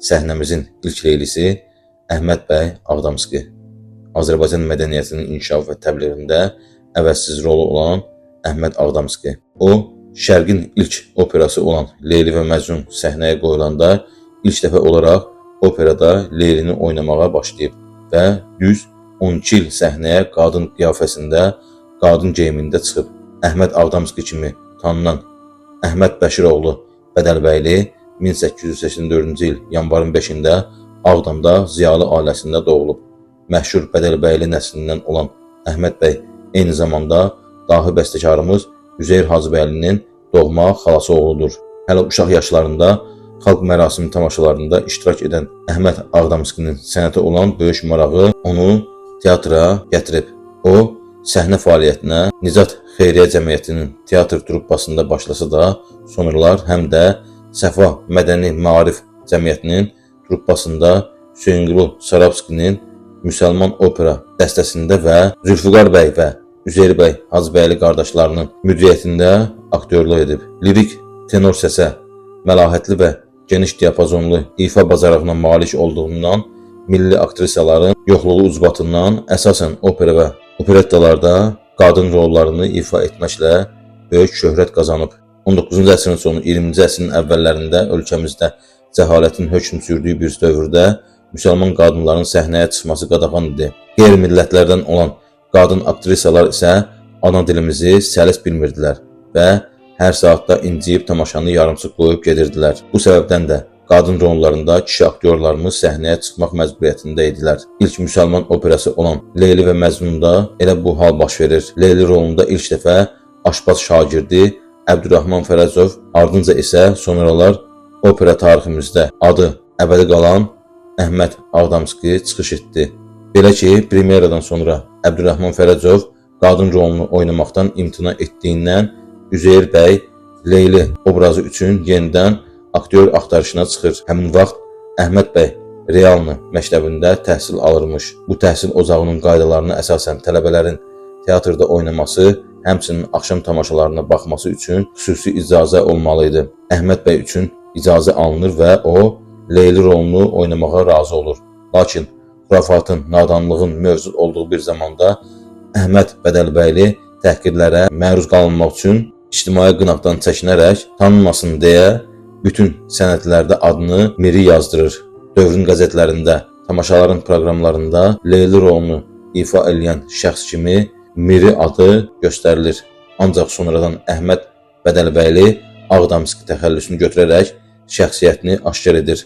səhnəmizin ilk leylisi Əhməd bəy Ağdamski. Azərbaycan mədəniyyətinin inkişaf və təbliğində əvəzsiz rolu olan Əhməd Ağdamski. O, Şərqin ilk operası olan Leyli və Məcnun səhnəyə qoyulanda ilk dəfə olaraq operada Leylini oynamağa başlayıb və düz 12 il səhnəyə qadın qiyafəsində, qadın geyimində çıxıb. Əhməd Ağdamski kimi tanınan Əhməd Bəşiroğlu Bədəlbəyli 1884-cü il yanvarın 5-də Ağdamda ziyalı ailəsində doğulub. Məşhur Bədəlbəyli nəslindən olan Əhməd bəy eyni zamanda dahi bəstəkarımız Üzeyir Hacıbəylinin doğma xalası oğludur. Hələ uşaq yaşlarında xalq mərasimi tamaşalarında iştirak edən Əhməd Ağdamskinin sənətə olan böyük marağı onu teatra gətirib. O, səhnə fəaliyyətinə Nicat Xeyriyyə Cəmiyyətinin teatr truppasında başlasa da, sonralar həm də Səfa Mədəni Maarif Cəmiyyətinin truppasında Hüseynqulu Sarabskinin Müsəlman opera dəstəsində və Zülfüqar bəy və Üzeyir bəy Hacıbəyli qardaşlarının müdiriyyətində aktyorluq edib. Lirik tenor səsə, məlahətli və geniş diapazonlu ifa bacarığına malik olduğundan milli aktrisaların yoxluğu ucbatından əsasən opera və operettalarda qadın rollarını ifa etməklə böyük şöhrət qazanıb. 19-cu əsrin sonu 20-ci əsrin əvvəllərində ölkəmizdə cəhalətin hökm sürdüyü bir dövrdə müsəlman qadınların səhnəyə çıxması qadağan idi. Qeyri-millətlərdən olan qadın aktrisalar isə ana dilimizi səlis bilmirdilər və hər saatda inciyib tamaşanı yarımçıq qoyub gedirdilər. Bu səbəbdən də qadın rollarında kişi aktyorlarımız səhnəyə çıxmaq məcburiyyətində idilər. İlk müsəlman operası olan Leyli və Məcnunda elə bu hal baş verir. Leyli rolunda ilk dəfə aşpaz şagirdi Əbdürrahman Fərəcov, ardınca isə sonralar opera tariximizdə adı əbədi qalan Əhməd Ağdamski çıxış etdi. Belə ki, premyeradan sonra Əbdürrahman Fərəcov qadın rolunu oynamaqdan imtina etdiyindən Üzeyir bəy Leyli obrazı üçün yenidən aktyor axtarışına çıxır. Həmin vaxt Əhməd bəy Realni məktəbində təhsil alırmış. Bu təhsil ocağının qaydalarına əsasən tələbələrin teatrda oynaması, həmçinin axşam tamaşalarına baxması üçün xüsusi icazə olmalı idi. Əhməd bəy üçün icazə alınır və o Leyli rolunu oynamağa razı olur. Lakin xurafatın, nadanlığın mövcud olduğu bir zamanda Əhməd Bədəlbəyli təhqirlərə məruz qalınmaq üçün ictimai qınaqdan çəkinərək tanınmasın deyə bütün sənədlərdə adını Miri yazdırır. Dövrün qəzetlərində, tamaşaların proqramlarında Leyli rolunu ifa edən şəxs kimi Miri adı göstərilir. Ancaq sonradan Əhməd Bədəlbəyli Ağdamski təxəllüsünü götürərək şəxsiyyətini aşkar edir.